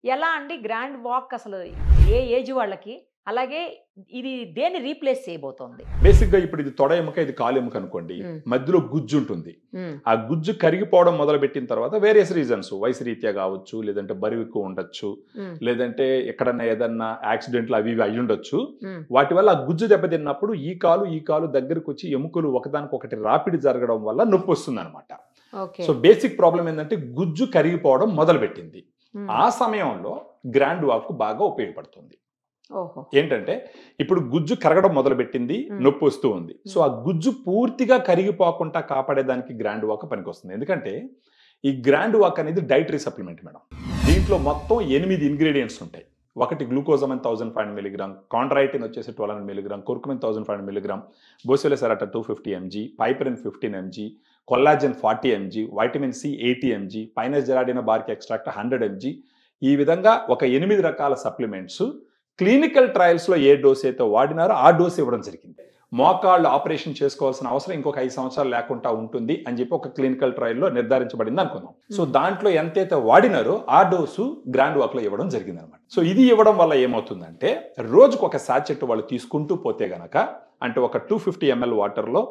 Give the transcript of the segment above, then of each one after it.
ఎలా అండి grand walk అసలు ఏ ఏజ్ వాళ్ళకి? అలాగే ఇది దేన్ని రీప్లేస్ చేయబోతోంది? బేసిక్ గా ఇప్పుడు ఇది తొడ ఎముక, ఇది కాలు ఎముక అనుకోండి. మధ్యలో గుజ్జు ఉంటుంది. ఆ గుజ్జు కరిగిపోవడం మొదలు పెట్టిన తర్వాత వేరియస్ రీజన్స్, వయసు రీత్యా కావచ్చు, లేదంటే బరువు ఎక్కువ ఉండొచ్చు, లేదంటే ఎక్కడన్నా ఏదన్నా యాక్సిడెంట్లు అవి ఇవి అయి ఉండొచ్చు. వాటి వల్ల ఆ గుజ్జు దెబ్బతిన్నప్పుడు ఈ కాలు దగ్గరకు వచ్చి ఎముకలు ఒకదానికొకటి రాపిడి జరగడం వల్ల నొప్పి వస్తుంది అనమాట. సో బేసిక్ ప్రాబ్లం ఏంటంటే గుజ్జు కరిగిపోవడం మొదలు పెట్టింది. ఆ సమయంలో గ్రాండ్ వాక్ బాగా ఉపయోగపడుతుంది. ఏంటంటే ఇప్పుడు గుజ్జు కరగడం మొదలు పెట్టింది, నొప్పి వస్తూ ఉంది. సో ఆ గుజ్జు పూర్తిగా కరిగిపోకుండా కాపాడేదానికి గ్రాండ్ వాక్ పనికొస్తుంది. ఎందుకంటే ఈ గ్రాండ్ వాక్ అనేది డైటరీ సప్లిమెంట్ మేడం. దీంట్లో మొత్తం 8 ఇంగ్రీడియంట్స్ ఉంటాయి. ఒకటి గ్లూకోజమైన్ 1500 mg, కాండ్రైటిన్ వచ్చేసి 1200 mg, curcumin 1500 mg, boswellia serrata 250 mg, piperine 15 mg, collagen 40 mg, vitamin C 80 mg, pinus gerardiana bark extract 100 mg. ఈ విధంగా ఒక 8 రకాల సప్లిమెంట్స్ క్లినికల్ ట్రయల్స్ లో ఏ డోస్ అయితే వాడినారో ఆ డోస్ ఇవ్వడం జరిగింది. మోకాళ్ళు ఆపరేషన్ చేసుకోవాల్సిన అవసరం ఇంకొక 5 సంవత్సరాలు లేకుండా ఉంటుంది అని చెప్పి ఒక క్లినికల్ ట్రయల్లో నిర్ధారించబడింది అనుకుందాం. సో దాంట్లో ఎంతైతే వాడినారో ఆ డోసు గ్రాండ్ వాక్ లో ఇవ్వడం జరిగింది అనమాట. సో ఇది ఇవ్వడం వల్ల ఏమవుతుందంటే రోజుకు ఒక సాచెట్ వాళ్ళు తీసుకుంటూ పోతే గనక, అంటే ఒక 250 ml వాటర్లో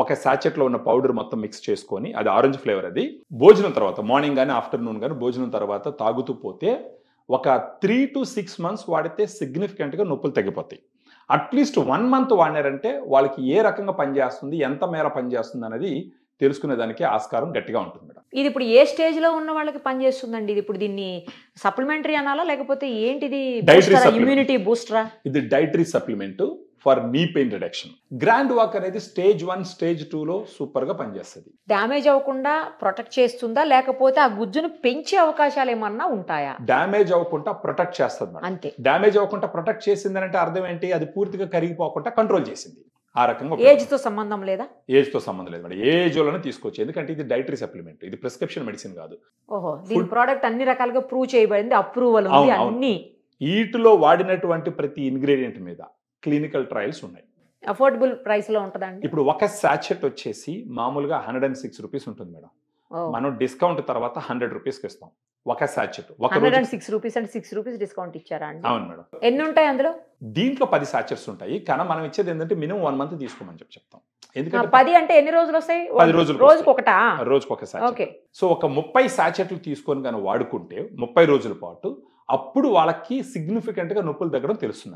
ఒక సాచెట్లో ఉన్న పౌడర్ మొత్తం మిక్స్ చేసుకొని, అది ఆరెంజ్ ఫ్లేవర్, అది భోజనం తర్వాత మార్నింగ్ కానీ ఆఫ్టర్నూన్ కానీ భోజనం తర్వాత తాగుతూ పోతే ఒక 3 to 6 months వాడితే సిగ్నిఫికెంట్గా నొప్పులు తగ్గిపోతాయి. అట్లీస్ట్ 1 month వాడినారంటే వాళ్ళకి ఏ రకంగా పనిచేస్తుంది, ఎంత మేర పనిచేస్తుంది అనేది తెలుసుకునే దానికి ఆస్కారం గట్టిగా ఉంటుంది మేడం. ఇది ఇప్పుడు ఏ స్టేజ్ లో ఉన్న వాళ్ళకి పనిచేస్తుందండి? ఇది ఇప్పుడు దీన్ని సప్లిమెంటరీ అనాలా లేకపోతే ఏంటిది? ఇమ్యూనిటీ బూస్టరా? ఇది dietary supplement for knee pain reduction. Grand walk అనేది స్టేజ్ 1, స్టేజ్ 2లో సూపర్ గా పనిచేస్తుంది. డ్యామేజ్ అవ్వకుండా ప్రొటెక్ట్ చేస్తుందా, లేకపోతే ఆ గుజ్జును పెంచే అవకాశాలు ఏమన్నా ఉంటాయా? డ్యామేజ్ అవ్వకుండా ప్రొటెక్ట్ చేస్తుంది మేడం. అంతే. డ్యామేజ్ అవ్వకుండా ప్రొటెక్ట్ చేసిందంటే అర్థం ఏంటి? అది పూర్తిగా కరిగిపోకుండా కంట్రోల్ చేసింది. ఆ రకంగా ఏజ్ తో సంబంధం లేదా? ఏజ్ తో సంబంధం లేదు మేడం. ఏజ్ లోనే తీసుకోవచ్చు. ఎందుకంటే ఇది డైటరీ సప్లిమెంట్, ఇది ప్రిస్క్రిప్షన్ మెడిసిన్ కాదు. ఓహో, దీని ప్రోడక్ట్ అన్ని రకాలుగా ప్రూవ్ చేయబడింది, అప్రూవల్ ఉంది అన్ని. వీటిలో వాడినటువంటి ప్రతి ఇంగ్రీడియంట్ మీద క్లినికల్ ట్రయల్స్ ఉన్నాయి. అఫోర్డబుల్ ప్రైస్ లో ఉంటుందండి. ఇప్పుడు ఒక సాచెట్ వచ్చేసి మామూలుగా 106 రూపీస్ ఉంటుంది మేడం. మనం డిస్కౌంట్ తర్వాత 100 రూపీస్కి ఇస్తాం ఒక సాచెట్. 106 రూపీస్ అంటే 6 రూపీస్ డిస్కౌంట్ ఇచ్చారా అండి? అవును మేడం. ఎన్ని ఉంటాయి అందులో? దీంట్లో 10 సాచెట్స్ ఉంటాయి. కానీ మనం ఇచ్చేది ఏంటంటే మినిమం 1 month తీసుకోమని చెప్తాం. ఎందుకంటే 10 అంటే ఎన్ని రోజులు వస్తాయి? 10 రోజులు. రోజుకు ఒకటా? రోజుకు ఒక సాచెట్. సో ఒక 30 సాచెట్లు తీసుకొని కానీ వాడుకుంటే 30 రోజుల పాటు, అప్పుడు వాళ్ళకి సిగ్నిఫికెంట్ గా నొప్పులు తగ్గడం తెలుస్తుంది.